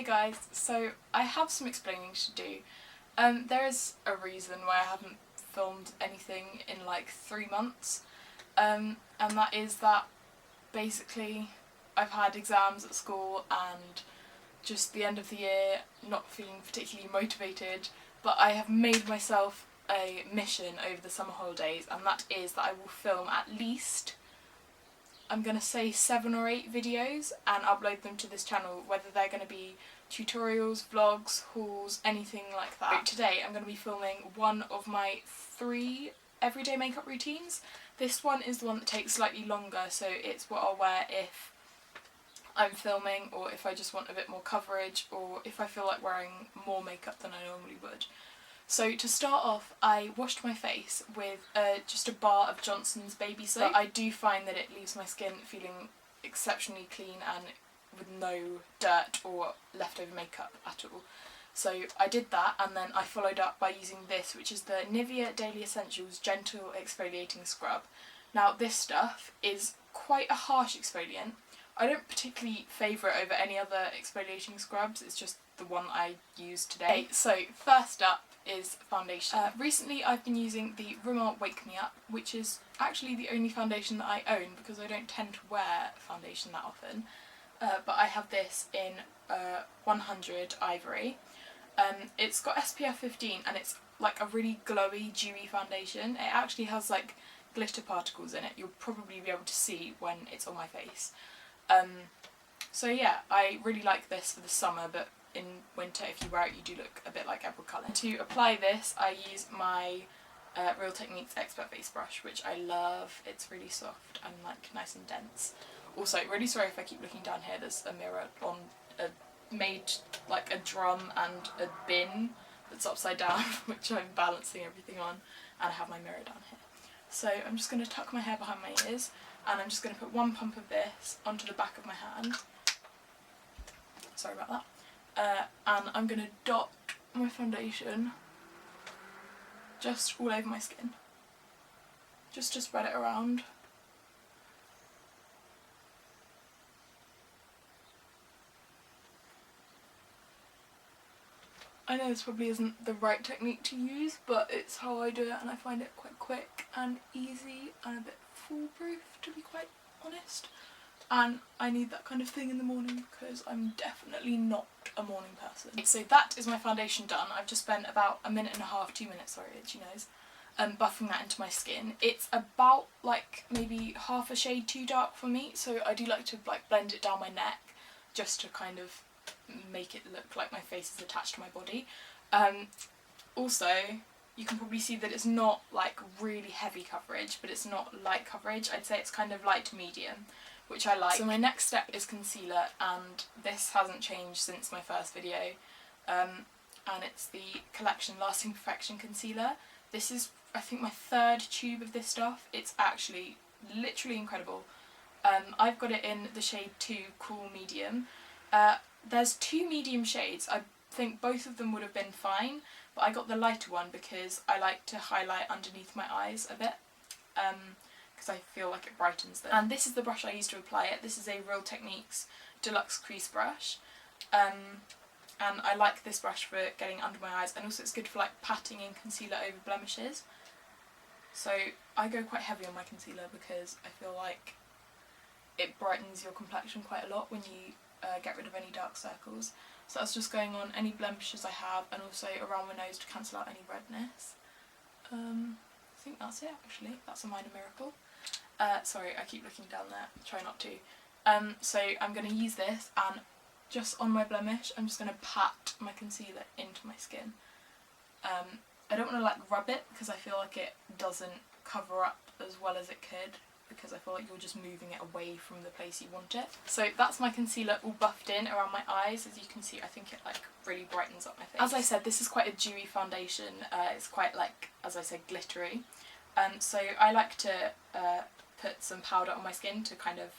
guys, so I have some explaining to do. There is a reason why I haven't filmed anything in like 3 months, and that is that basically I've had exams at school and just the end of the year, not feeling particularly motivated, but I have made myself a mission over the summer holidays, and that is that I will film at least, I'm going to say 7 or 8 videos and upload them to this channel, whether they're going to be tutorials, vlogs, hauls, anything like that. Today I'm going to be filming one of my 3 everyday makeup routines. This one is the one that takes slightly longer, so it's what I'll wear if I'm filming, or if I just want a bit more coverage, or if I feel like wearing more makeup than I normally would. So to start off, I washed my face with just a bar of Johnson's baby soap. I do find that it leaves my skin feeling exceptionally clean and with no dirt or leftover makeup at all. So I did that, and then I followed up by using this, which is the Nivea Daily Essentials Gentle Exfoliating Scrub. Now this stuff is quite a harsh exfoliant. I don't particularly favour it over any other exfoliating scrubs, it's just the one I used today. So first up is foundation. Recently I've been using the Rimmel Wake Me Up, which is actually the only foundation that I own because I don't tend to wear foundation that often. But I have this in 100 Ivory. It's got SPF 15 and it's like a really glowy, dewy foundation. It actually has like glitter particles in it. You'll probably be able to see when it's on my face. So yeah, I really like this for the summer, but in winter if you wear it you do look a bit like Emerald colour. To apply this I use my Real Techniques Expert Face Brush, which I love. It's really soft and like nice and dense. Also, really sorry if I keep looking down here, there's a mirror on made like a drum and a bin that's upside down which I'm balancing everything on, and I have my mirror down here. So I'm just going to tuck my hair behind my ears, and I'm just going to put 1 pump of this onto the back of my hand. Sorry about that. And I'm going to dot my foundation just all over my skin, just to spread it around. I know this probably isn't the right technique to use, but it's how I do it, and I find it quite quick and easy and a bit foolproof, to be quite honest. And I need that kind of thing in the morning because I'm definitely not a morning person. So that is my foundation done. I've just spent about 1.5 minutes, 2 minutes, sorry, itchy nose, buffing that into my skin. It's about like maybe half a shade too dark for me, so I do like to like blend it down my neck just to kind of make it look like my face is attached to my body. Also, you can probably see that it's not like really heavy coverage, but it's not light coverage. I'd say it's kind of light to medium, which I like. So my next step is concealer, and this hasn't changed since my first video, and it's the Collection Lasting Perfection Concealer. This is, I think, my 3rd tube of this stuff. It's actually literally incredible. I've got it in the shade 2 Cool Medium. There's 2 medium shades. I think both of them would have been fine, but I got the lighter one because I like to highlight underneath my eyes a bit, because I feel like it brightens them. And this is the brush I use to apply it. This is a Real Techniques Deluxe Crease brush, and I like this brush for getting under my eyes, and also it's good for like patting in concealer over blemishes. So I go quite heavy on my concealer because I feel like it brightens your complexion quite a lot when you get rid of any dark circles. So that's just going on any blemishes I have, and also around my nose to cancel out any redness. I think that's it actually, that's a minor miracle. Sorry, I keep looking down there, try not to. So I'm going to use this, and just on my blemish I'm just going to pat my concealer into my skin. I don't want to like rub it because I feel like it doesn't cover up as well as it could, because I feel like you're just moving it away from the place you want it. So that's my concealer all buffed in around my eyes. As you can see, I think it like really brightens up my face. As I said, this is quite a dewy foundation. It's quite like, as I said, glittery. So I like to put some powder on my skin to kind of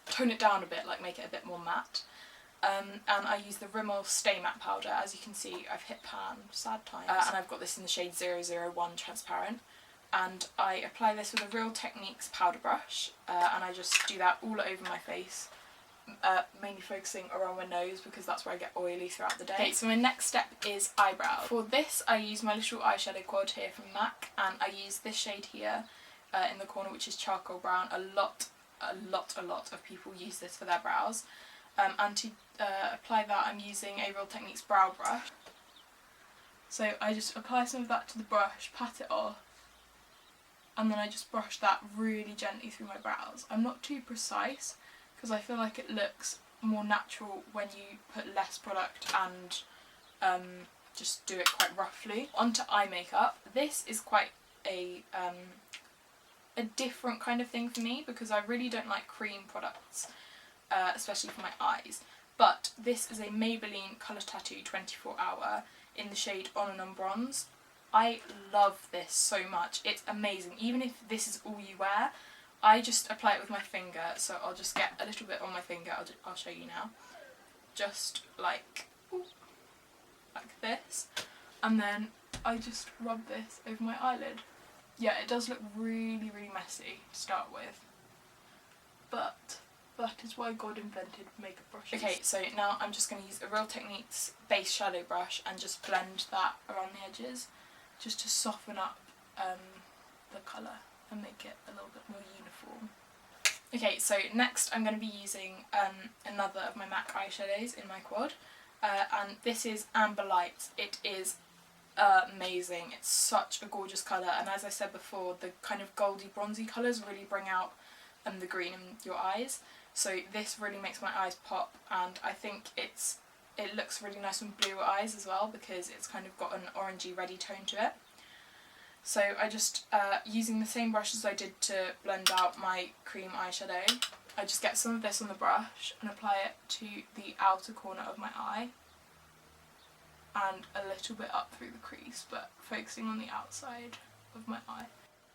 tone it down a bit, like make it a bit more matte. And I use the Rimmel Stay Matte powder. As you can see, I've hit pan, sad times, and I've got this in the shade 001 Transparent. And I apply this with a Real Techniques powder brush, and I just do that all over my face, mainly focusing around my nose because that's where I get oily throughout the day. Okay, so my next step is eyebrow. For this I use my little eyeshadow quad here from MAC, and I use this shade here in the corner, which is charcoal brown. A lot of people use this for their brows. And to apply that I'm using a Real Techniques brow brush. So I just apply some of that to the brush, pat it off, and then I just brush that really gently through my brows. I'm not too precise because I feel like it looks more natural when you put less product and just do it quite roughly. Onto eye makeup. This is quite a different kind of thing for me because I really don't like cream products, especially for my eyes. But this is a Maybelline Colour Tattoo 24 Hour in the shade On and On Bronze. I love this so much. It's amazing. Even if this is all you wear, I just apply it with my finger. So I'll just get a little bit on my finger. I'll show you now. Just like this. And then I just rub this over my eyelid. Yeah, it does look really messy to start with. But that is why God invented makeup brushes. Okay, so now I'm just going to use a Real Techniques base shadow brush and just blend that around the edges, just to soften up the colour and make it a little bit more uniform. Okay, so next I'm going to be using another of my MAC eyeshadows in my quad, and this is Amber Light. It is amazing. It's such a gorgeous colour, and as I said before, the kind of goldy bronzy colours really bring out the green in your eyes. So this really makes my eyes pop, and I think it looks really nice on blue eyes as well because it's kind of got an orangey reddy tone to it. So I just, using the same brush as I did to blend out my cream eyeshadow, I just get some of this on the brush and apply it to the outer corner of my eye and a little bit up through the crease, but focusing on the outside of my eye.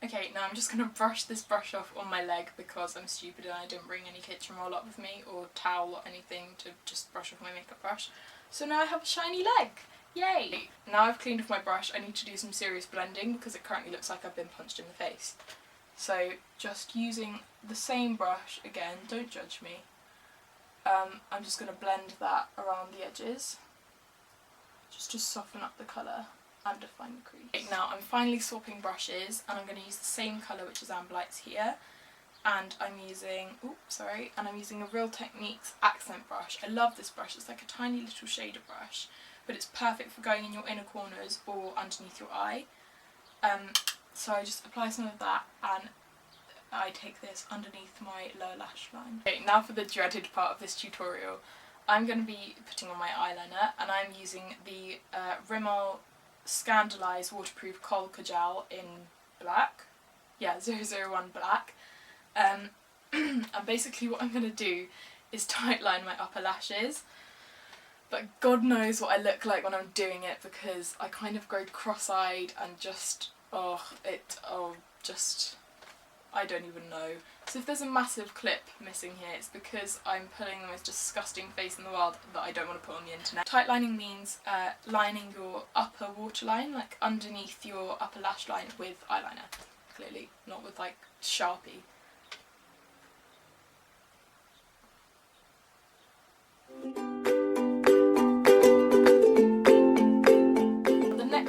Okay, now I'm just going to brush this brush off on my leg because I'm stupid and I didn't bring any kitchen roll up with me or towel or anything to just brush off my makeup brush. So now I have a shiny leg! Yay! Now I've cleaned off my brush, I need to do some serious blending because it currently looks like I've been punched in the face. So just using the same brush again, don't judge me, I'm just going to blend that around the edges just to soften up the colour and define the crease. Okay, now I'm finally swapping brushes and I'm going to use the same colour, which is Amber Lights here, and I'm using a Real Techniques accent brush. I love this brush. It's like a tiny little shader brush, but it's perfect for going in your inner corners or underneath your eye. So I just apply some of that and I take this underneath my lower lash line. Okay, now for the dreaded part of this tutorial. I'm going to be putting on my eyeliner, and I'm using the Rimmel Scandaleyes waterproof Kohl Kajal in black. Yeah, 001 black. And basically what I'm going to do is tightline my upper lashes. But God knows what I look like when I'm doing it because I kind of go cross-eyed and just, I don't even know. So if there's a massive clip missing here, it's because I'm putting the most disgusting face in the world that I don't want to put on the internet. Tightlining means lining your upper waterline, like underneath your upper lash line, with eyeliner. Clearly, not with like Sharpie.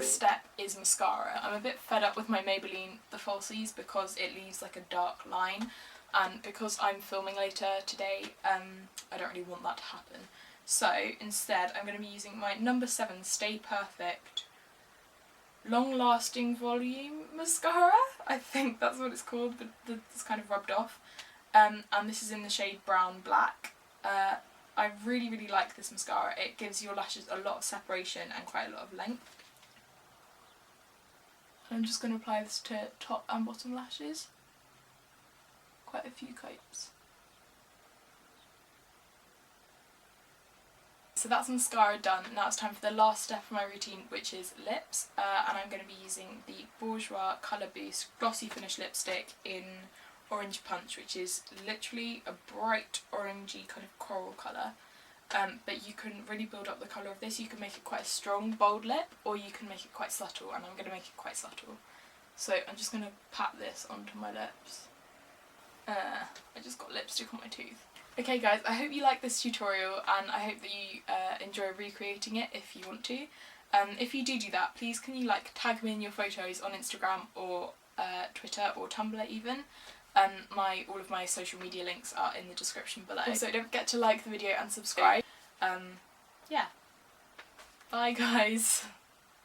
Step is mascara. I'm a bit fed up with my Maybelline The Falsies because it leaves like a dark line, and because I'm filming later today I don't really want that to happen. So instead I'm going to be using my number 7 Stay Perfect Long Lasting Volume Mascara. I think that's what it's called, but it's kind of rubbed off. And this is in the shade Brown Black. I really like this mascara. It gives your lashes a lot of separation and quite a lot of length. I'm just going to apply this to top and bottom lashes. Quite a few coats. So that's mascara done. Now it's time for the last step of my routine, which is lips. And I'm going to be using the Bourjois Colour Boost Glossy Finish Lipstick in Orange Punch, which is literally a bright orangey kind of coral colour. But you can really build up the colour of this. You can make it quite a strong, bold lip, or you can make it quite subtle, and I'm going to make it quite subtle. So I'm just going to pat this onto my lips. I just got lipstick on my tooth. Okay guys, I hope you like this tutorial and I hope that you enjoy recreating it if you want to. If you do that, please can you like tag me in your photos on Instagram or Twitter or Tumblr even. All of my social media links are in the description below. Also don't forget to like the video and subscribe. Yeah. Bye guys.